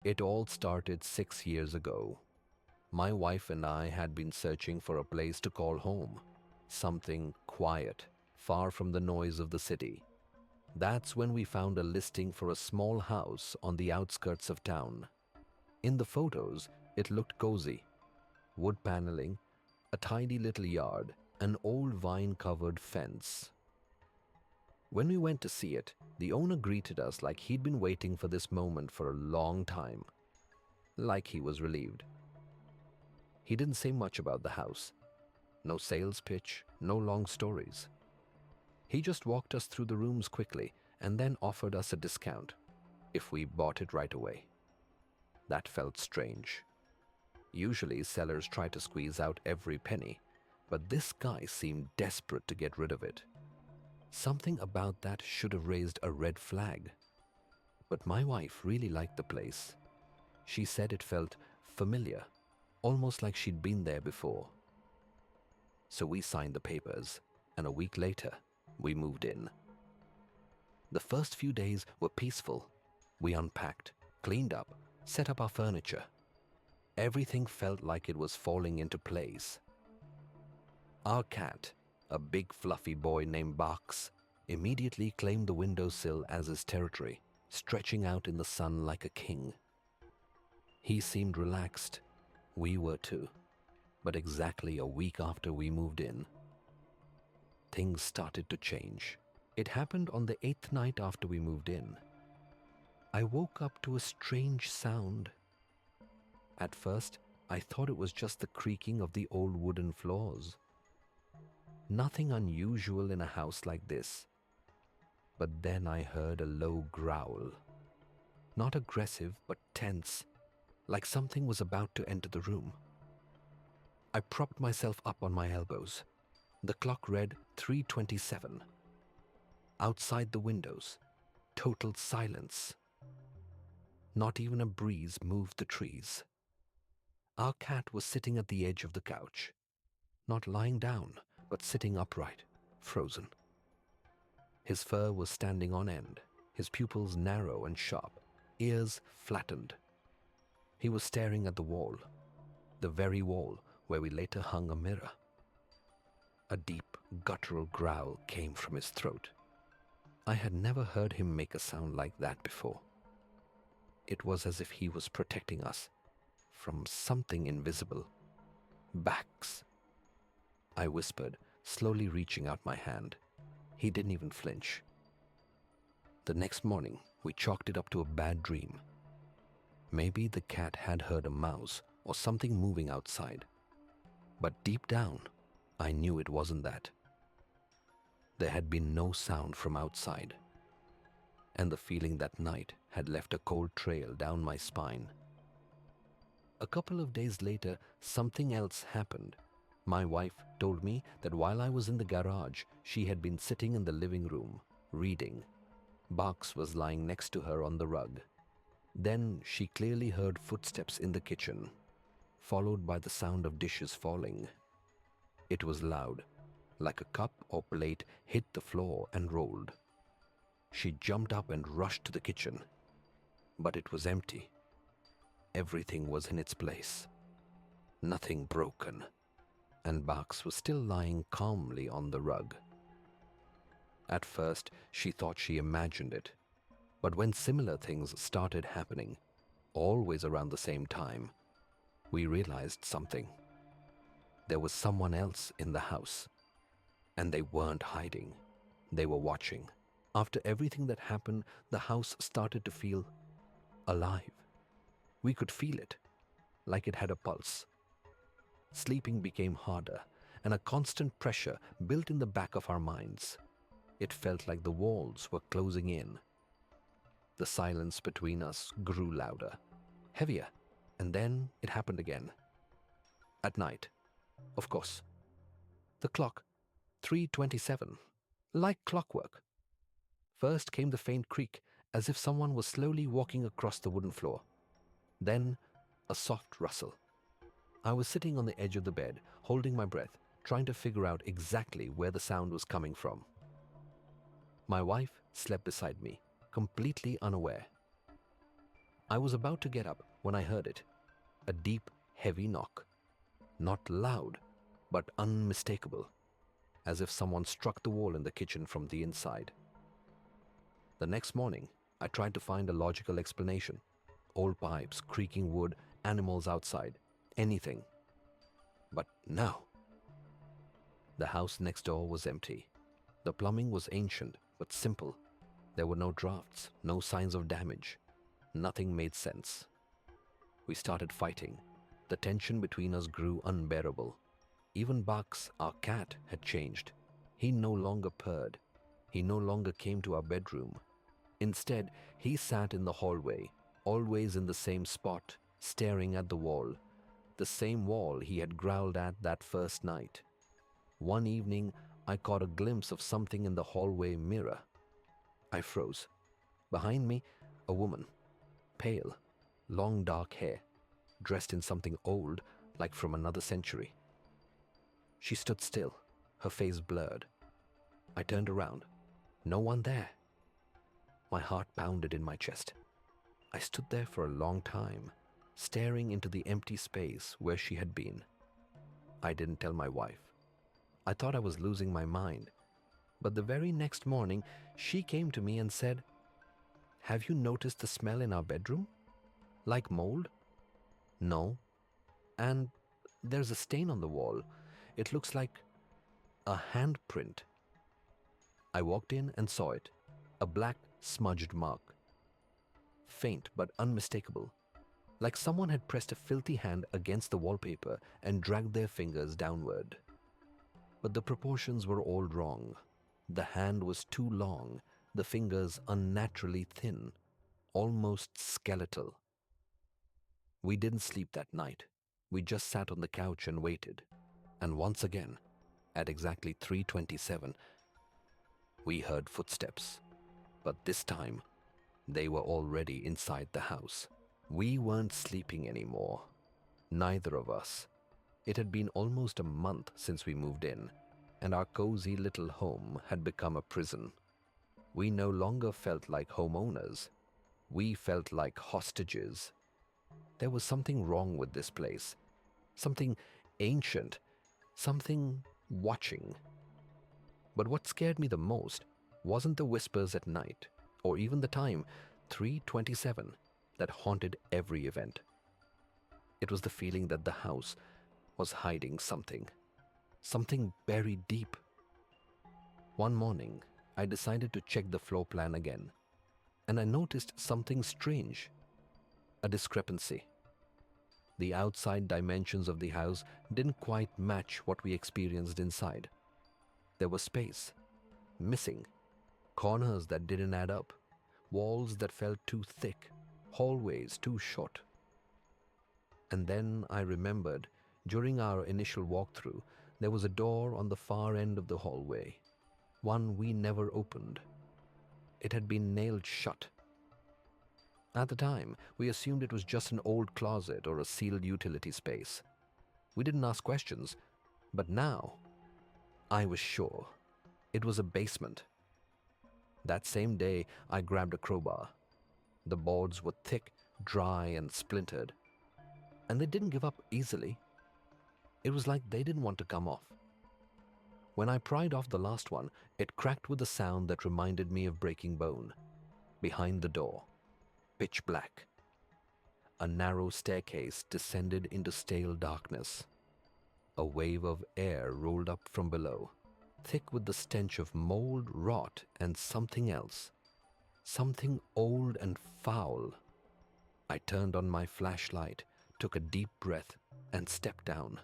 It all started 6 years ago. My wife and I had been searching for a place to call home, something quiet, far from the noise of the city. That's when we found a listing for a small house on the outskirts of town. In the photos, it looked cozy. Wood paneling, a tidy little yard, an old vine-covered fence. When we went to see it, the owner greeted us like he'd been waiting for this moment for a long time, like he was relieved. He didn't say much about the house. No sales pitch, no long stories. He just walked us through the rooms quickly and then offered us a discount if we bought it right away. That felt strange. Usually sellers try to squeeze out every penny, but this guy seemed desperate to get rid of it. Something about that should have raised a red flag. But my wife really liked the place. She said it felt familiar, almost like she'd been there before. So we signed the papers, and a week later, we moved in. The first few days were peaceful. We unpacked, cleaned up, set up our furniture. Everything felt like it was falling into place. Our cat, a big fluffy boy named Box, immediately claimed the windowsill as his territory, stretching out in the sun like a king. He seemed relaxed. We were too. But exactly a week after we moved in, things started to change. It happened on the 8th night after we moved in. I woke up to a strange sound. At first, I thought it was just the creaking of the old wooden floors. Nothing unusual in a house like this. But then I heard a low growl. Not aggressive, but tense, like something was about to enter the room. I propped myself up on my elbows. The clock read 3:27. Outside the windows, total silence. Not even a breeze moved the trees. Our cat was sitting at the edge of the couch, not lying down, but sitting upright, frozen. His fur was standing on end, his pupils narrow and sharp, ears flattened. He was staring at the wall, the very wall where we later hung a mirror. A deep, guttural growl came from his throat. I had never heard him make a sound like that before. It was as if he was protecting us from something invisible. Backs. I whispered, slowly reaching out my hand. He didn't even flinch. The next morning, we chalked it up to a bad dream. Maybe the cat had heard a mouse or something moving outside. But deep down, I knew it wasn't that. There had been no sound from outside, and the feeling that night had left a cold trail down my spine. A couple of days later, something else happened. My wife told me that while I was in the garage, she had been sitting in the living room, reading. Box was lying next to her on the rug. Then she clearly heard footsteps in the kitchen, followed by the sound of dishes falling. It was loud, like a cup or plate hit the floor and rolled. She jumped up and rushed to the kitchen, but it was empty. Everything was in its place, nothing broken, and Box was still lying calmly on the rug. At first, she thought she imagined it, but when similar things started happening, always around the same time, we realized something. There was someone else in the house, and they weren't hiding. They were watching. After everything that happened, the house started to feel alive. We could feel it, like it had a pulse. Sleeping became harder, and a constant pressure built in the back of our minds. It felt like the walls were closing in. The silence between us grew louder, heavier, and then it happened again. At night, of course. The clock, 3:27, like clockwork. First came the faint creak, as if someone was slowly walking across the wooden floor. Then, a soft rustle. I was sitting on the edge of the bed, holding my breath, trying to figure out exactly where the sound was coming from. My wife slept beside me, completely unaware. I was about to get up when I heard it. A deep, heavy knock. Not loud, but unmistakable, as if someone struck the wall in the kitchen from the inside. The next morning, I tried to find a logical explanation. Old pipes, creaking wood, animals outside, anything. But no. The house next door was empty. The plumbing was ancient but simple. There were no drafts, no signs of damage. Nothing made sense. We started fighting. The tension between us grew unbearable. Even Bucks, our cat, had changed. He no longer purred. He no longer came to our bedroom. Instead, he sat in the hallway, always in the same spot, staring at the wall. The same wall he had growled at that first night. One evening, I caught a glimpse of something in the hallway mirror. I froze. Behind me, a woman. Pale, long dark hair, dressed in something old, like from another century. She stood still, her face blurred. I turned around. No one there. My heart pounded in my chest. I stood there for a long time, staring into the empty space where she had been. I didn't tell my wife. I thought I was losing my mind. But the very next morning, she came to me and said, "Have you noticed the smell in our bedroom? Like mold?" "No." "And there's a stain on the wall. It looks like a handprint." I walked in and saw it, a black, smudged mark. Faint but unmistakable, like someone had pressed a filthy hand against the wallpaper and dragged their fingers downward. But the proportions were all wrong. The hand was too long, the fingers unnaturally thin, almost skeletal. We didn't sleep that night. We just sat on the couch and waited. And once again, at exactly 3:27, we heard footsteps. But this time, they were already inside the house. We weren't sleeping anymore. Neither of us. It had been almost a month since we moved in, and our cozy little home had become a prison. We no longer felt like homeowners. We felt like hostages. There was something wrong with this place. Something ancient. Something watching. But what scared me the most wasn't the whispers at night, or even the time, 3:27, that haunted every event. It was the feeling that the house was hiding something. Something buried deep. One morning, I decided to check the floor plan again, and I noticed something strange. A discrepancy. The outside dimensions of the house didn't quite match what we experienced inside. There was space, missing, corners that didn't add up, walls that felt too thick, hallways too short. And then I remembered, during our initial walkthrough, there was a door on the far end of the hallway, one we never opened. It had been nailed shut. At the time, we assumed it was just an old closet or a sealed utility space. We didn't ask questions, but now I was sure it was a basement. That same day, I grabbed a crowbar. The boards were thick, dry, and splintered. And they didn't give up easily. It was like they didn't want to come off. When I pried off the last one, it cracked with a sound that reminded me of breaking bone. Behind the door, pitch black. A narrow staircase descended into stale darkness. A wave of air rolled up from below, thick with the stench of mold, rot, and something else. Something old and foul. I turned on my flashlight, took a deep breath, and stepped down.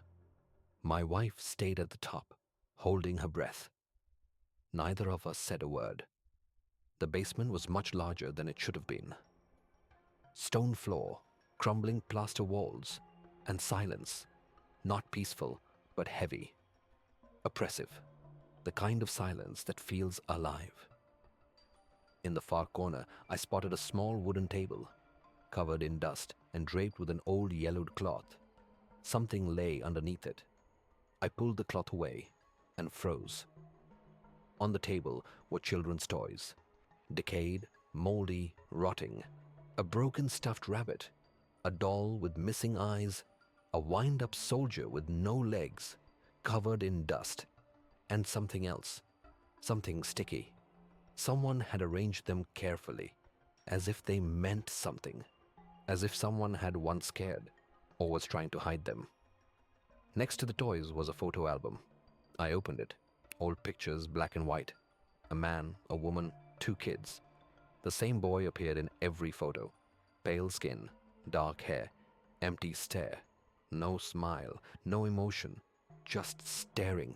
My wife stayed at the top, holding her breath. Neither of us said a word. The basement was much larger than it should have been. Stone floor, crumbling plaster walls, and silence. Not peaceful, but heavy. Oppressive. The kind of silence that feels alive. In the far corner, I spotted a small wooden table, covered in dust and draped with an old yellowed cloth. Something lay underneath it. I pulled the cloth away and froze. On the table were children's toys, decayed, moldy, rotting. A broken stuffed rabbit, a doll with missing eyes, a wind-up soldier with no legs, covered in dust, and something else, something sticky. Someone had arranged them carefully, as if they meant something, as if someone had once cared or was trying to hide them. Next to the toys was a photo album. I opened it. Old pictures, black and white. A man, a woman, 2 kids. The same boy appeared in every photo. Pale skin, dark hair, empty stare. No smile, no emotion, just staring.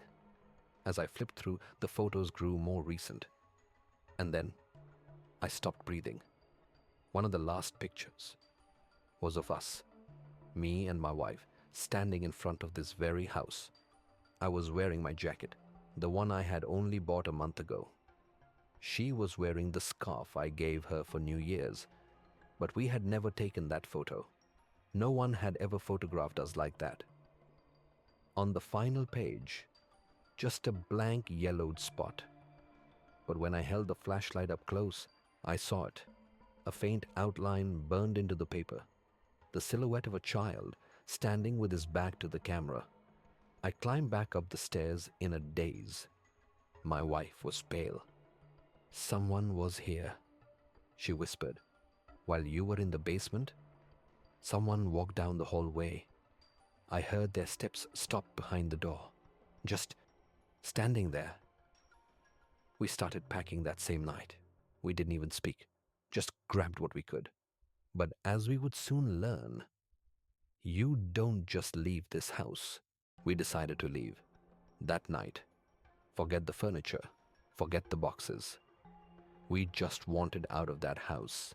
As I flipped through, the photos grew more recent. And then I stopped breathing. One of the last pictures was of us, me and my wife, standing in front of this very house. I was wearing my jacket, the one I had only bought a month ago. She was wearing the scarf I gave her for New Year's, but we had never taken that photo. No one had ever photographed us like that. On the final page, just a blank yellowed spot. But when I held the flashlight up close, I saw it. A faint outline burned into the paper. The silhouette of a child standing with his back to the camera. I climbed back up the stairs in a daze. My wife was pale. "Someone was here," she whispered. "While you were in the basement, someone walked down the hallway. I heard their steps stop behind the door, just standing there." We started packing that same night. We didn't even speak, just grabbed what we could. But as we would soon learn, you don't just leave this house. We decided to leave. That night, forget the furniture, forget the boxes. We just wanted out of that house.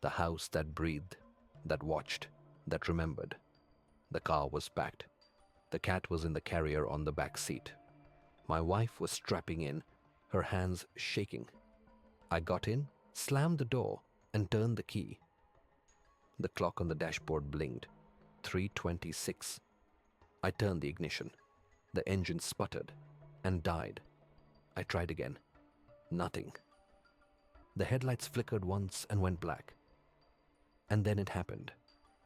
The house that breathed, that watched, that remembered. The car was packed. The cat was in the carrier on the back seat. My wife was strapping in, her hands shaking. I got in, slammed the door, and turned the key. The clock on the dashboard blinked. 3:26. I turned the ignition. The engine sputtered and died. I tried again. Nothing. The headlights flickered once and went black. And then it happened.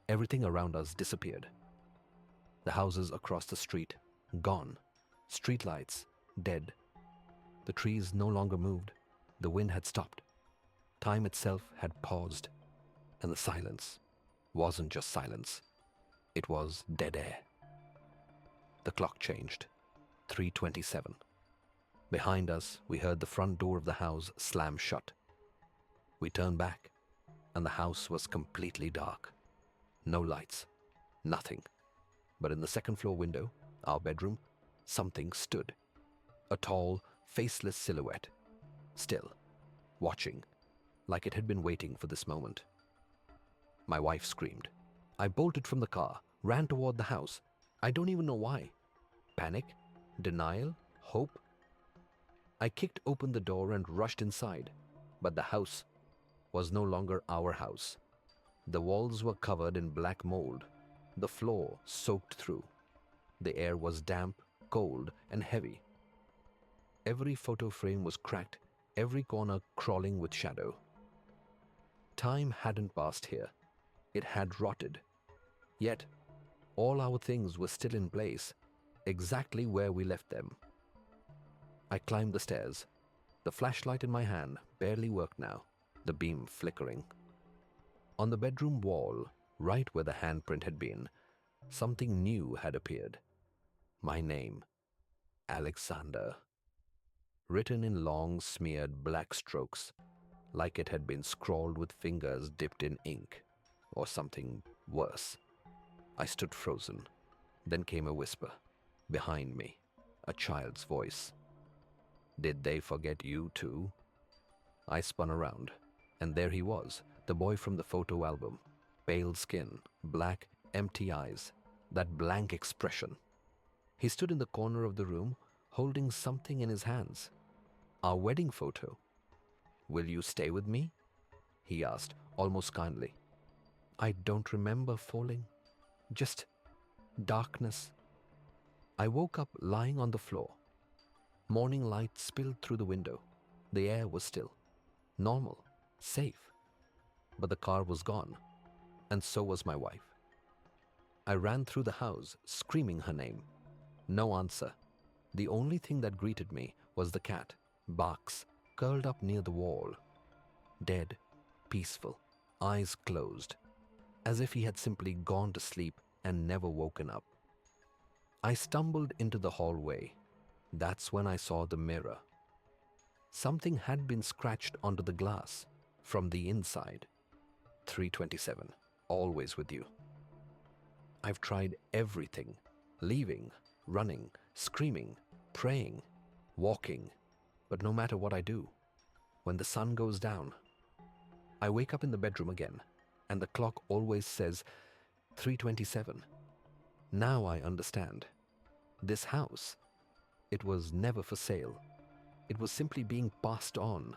Everything around us disappeared. The houses across the street, gone. Streetlights, dead. The trees no longer moved. The wind had stopped. Time itself had paused. And the silence wasn't just silence. It was dead air. The clock changed. 3:27. Behind us, we heard the front door of the house slam shut. We turned back, and the house was completely dark. No lights, nothing. But in the second-floor window, our bedroom, something stood. A tall, faceless silhouette. Still, watching, like it had been waiting for this moment. My wife screamed. I bolted from the car, ran toward the house. I don't even know why. Panic? Denial? Hope? I kicked open the door and rushed inside, but the house was no longer our house. The walls were covered in black mold, the floor soaked through. The air was damp, cold, and heavy. Every photo frame was cracked, every corner crawling with shadow. Time hadn't passed here. It had rotted. Yet, all our things were still in place, exactly where we left them. I climbed the stairs. The flashlight in my hand barely worked now, the beam flickering. On the bedroom wall, right where the handprint had been, something new had appeared. My name, Alexander. Written in long, smeared black strokes, like it had been scrawled with fingers dipped in ink, or something worse. I stood frozen. Then came a whisper. Behind me, a child's voice. "Did they forget you too?" I spun around, and there he was, the boy from the photo album. Pale skin, black, empty eyes, that blank expression. He stood in the corner of the room, holding something in his hands. Our wedding photo. "Will you stay with me?" he asked, almost kindly. I don't remember falling. Just darkness. I woke up lying on the floor. Morning light spilled through the window. The air was still. Normal. Safe. but the car was gone, and so was my wife. I ran through the house, screaming her name. No answer. The only thing that greeted me was the cat, Barks, curled up near the wall. Dead, peaceful, eyes closed, as if he had simply gone to sleep and never woken up. I stumbled into the hallway. That's when I saw the mirror. Something had been scratched onto the glass from the inside. 327, always with you. I've tried everything, leaving, running, screaming, praying, walking, but no matter what I do, when the sun goes down, I wake up in the bedroom again, and the clock always says 327. Now I understand. This house, it was never for sale. It was simply being passed on